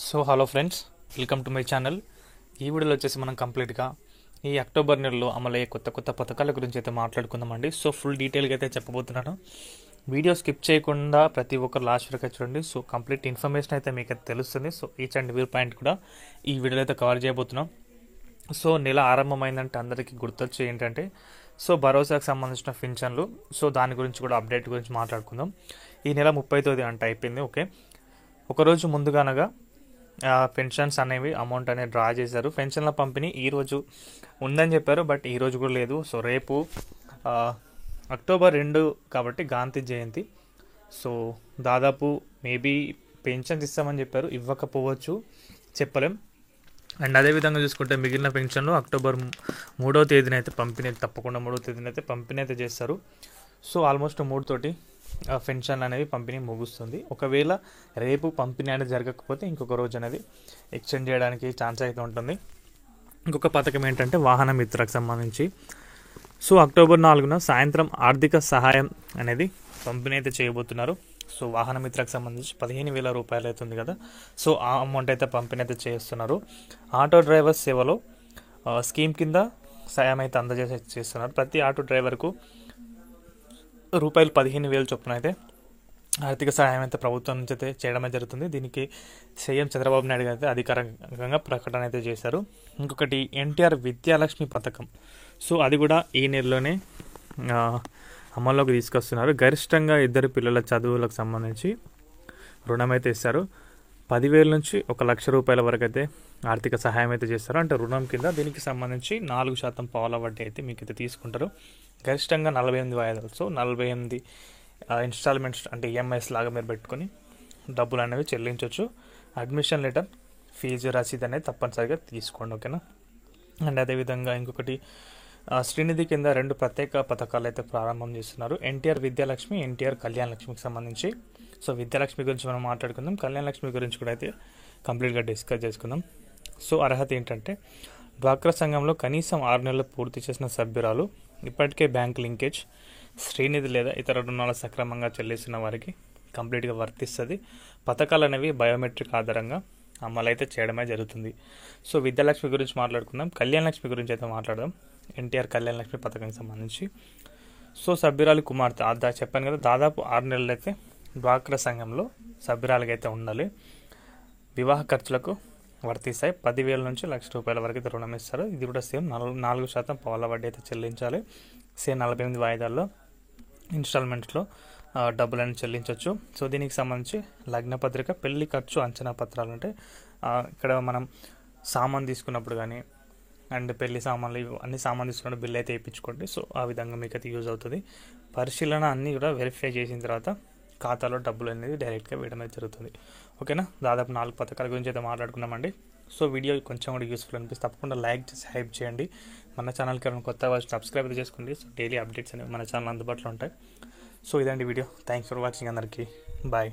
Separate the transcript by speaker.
Speaker 1: So hello friends, welcome to my channel. ఈ వీడియోలో వచ్చేసి మనం కంప్లీట్గా ఈ అక్టోబర్ నెలలో అమలయ్యే కొత్త కొత్త పథకాల గురించి అయితే మాట్లాడుకుందామండి. సో ఫుల్ డీటెయిల్గా అయితే చెప్పబోతున్నాను. వీడియో స్కిప్ చేయకుండా ప్రతి ఒక్కరు లాస్ట్ వరకు చూడండి. సో కంప్లీట్ ఇన్ఫర్మేషన్ అయితే మీకు అయితే తెలుస్తుంది. So each and every point కూడా ఈ వీడియోలో అయితే కవర్ చేయబోతున్నాం. సో నెల ఆరంభమైందంటే అందరికీ గుర్తొచ్చి ఏంటంటే సో భరోసాకు సంబంధించిన పింఛన్లు. సో దాని గురించి కూడా అప్డేట్ గురించి మాట్లాడుకుందాం. ఈ నెల 30 అంటే అయిపోయింది. ఓకే, ఒకరోజు ముందుగానగా పెన్షన్స్ అనేవి అమౌంట్ అనేది డ్రా చేశారు. పెన్షన్ల పంపిణీ ఈరోజు ఉందని చెప్పారు, బట్ ఈరోజు కూడా లేదు. సో రేపు అక్టోబర్ 2 కాబట్టి గాంధీ జయంతి. సో దాదాపు మేబీ పెన్షన్స్ ఇస్తామని చెప్పారు, ఇవ్వకపోవచ్చు, చెప్పలేం. అండ్ అదేవిధంగా చూసుకుంటే మిగిలిన పెన్షన్లు అక్టోబర్ 3వ తేదీన అయితే పంపిణీ, తప్పకుండా 3వ తేదీన అయితే పంపిణీ అయితే చేస్తారు. సో ఆల్మోస్ట్ 3 తోటి పెన్షన్లు అనేవి పంపిణీ ముగుస్తుంది. ఒకవేళ రేపు పంపిణీ అనేది జరగకపోతే ఇంకొక రోజు అనేది ఎక్స్టెండ్ చేయడానికి ఛాన్స్ అయితే ఉంటుంది. ఇంకొక పథకం ఏంటంటే వాహన మిత్రకు సంబంధించి. సో అక్టోబర్ 4న సాయంత్రం ఆర్థిక సహాయం అనేది పంపిణీ అయితే చేయబోతున్నారు. సో వాహన మిత్రకు సంబంధించి 15,000 రూపాయలు అవుతుంది కదా. సో ఆ అమౌంట్ అయితే పంపిణీ అయితే చేస్తున్నారు. ఆటో డ్రైవర్ సేవలో స్కీమ్ కింద సాయం అయితే చేస్తున్నారు. ప్రతి ఆటో డ్రైవర్కు రూపాయలు 15,000 చొప్పున అయితే ఆర్థిక సహాయం అయితే ప్రభుత్వం నుంచి అయితే చేయడమే జరుగుతుంది. దీనికి సీఎం చంద్రబాబు నాయుడు గారు అయితే అధికారికంగా ప్రకటన అయితే చేశారు. ఇంకొకటి ఎన్టీఆర్ విద్యాలక్ష్మి పథకం. సో అది కూడా ఈ నెలలోనే అమల్లోకి తీసుకొస్తున్నారు. గరిష్టంగా 2 పిల్లల చదువులకు సంబంధించి రుణం అయితే ఇస్తారు. 10,000 నుంచి 1,00,000 రూపాయల వరకు అయితే ఆర్థిక సహాయం అయితే చేస్తారు, అంటే రుణం కింద. దీనికి సంబంధించి 4% పావుల వడ్డీ అయితే మీకు అయితే తీసుకుంటారు. గరిష్టంగా 48 వాయిదాలు. సో 48 ఇన్స్టాల్మెంట్స్ అంటే ఈఎంఐస్ లాగా మీరు పెట్టుకొని డబ్బులు అనేవి చెల్లించవచ్చు. అడ్మిషన్ లెటర్, ఫీజు రసీదు అనేది తప్పనిసరిగా తీసుకోండి, ఓకేనా. అండ్ అదేవిధంగా ఇంకొకటి శ్రీనిధి కింద 2 ప్రత్యేక పథకాలు అయితే ప్రారంభం చేస్తున్నారు. ఎన్టీఆర్ విద్యాలక్ష్మి, ఎన్టీఆర్ కళ్యాణ లక్ష్మికి సంబంధించి. సో విద్యాలక్ష్మి గురించి మనం మాట్లాడుకుందాం, కళ్యాణ లక్ష్మి గురించి కూడా అయితే కంప్లీట్గా డిస్కస్ చేసుకుందాం. సో అర్హత ఏంటంటే డ్వాక్రా సంఘంలో కనీసం 6 నెలలు పూర్తి చేసిన సభ్యురాలు, ఇప్పటికే బ్యాంక్ లింకేజ్, శ్రీనిధి లేదా ఇతర రుణాలు సక్రమంగా చెల్లిస్తున్న వారికి కంప్లీట్గా వర్తిస్తుంది. పథకాలు అనేవి బయోమెట్రిక్ ఆధారంగా అమలైతే చేయడమే జరుగుతుంది. సో విద్యాలక్ష్మి గురించి మాట్లాడుకుందాం. కళ్యాణ లక్ష్మి గురించి అయితే మాట్లాడదాం. ఎన్టీఆర్ కళ్యాణ లక్ష్మి పథకానికి సంబంధించి. సో సభ్యురాలు కుమార్తె చెప్పాను కదా, దాదాపు 6 నెలలు అయితే డ్వాక్రా సంఘంలో సభ్యురాలుగా అయితే ఉండాలి. వివాహ ఖర్చులకు వర్తిస్తాయి. 10,000 నుంచి 1,00,000 రూపాయల వరకు అయితే రుణం ఇస్తారు. ఇది కూడా సేమ్ 4% పావుల వడ్డీ అయితే చెల్లించాలి. సేమ్ 48 వాయిదాల్లో ఇన్స్టాల్మెంట్స్లో డబ్బులను చెల్లించవచ్చు. సో దీనికి సంబంధించి లగ్న పత్రిక, పెళ్లి ఖర్చు అంచనా పత్రాలు, అంటే ఇక్కడ మనం సామాన్ తీసుకున్నప్పుడు కానీ అండ్ పెళ్లి సామాన్లు అన్ని సామాన్ తీసుకున్నప్పుడు బిల్ అయితే వేయించుకోండి. సో ఆ విధంగా మీకు అయితే యూజ్ అవుతుంది. పరిశీలన అన్నీ కూడా వెరిఫై చేసిన తర్వాత ఖాతాలో డబ్బులు అనేది డైరెక్ట్గా వేయడం అయితే జరుగుతుంది, ఓకేనా. దాదాపు 4 పథకాల గురించి అయితే మాట్లాడుకున్నామండి. సో వీడియో కొంచెం కూడా యూస్ఫుల్ అనిపిస్తే తప్పకుండా లైక్ చేసి హైప్ చేయండి. మన ఛానల్కి ఎవరైనా కొత్త వాళ్ళు సబ్స్క్రైబ్ అయితే చేసుకోండి. సో డైలీ అప్డేట్స్ అనేవి మన ఛానల్ అందుబాటులో ఉంటాయి. సో ఇదండి వీడియో. థ్యాంక్స్ ఫర్ వాచింగ్ అందరికీ. బాయ్.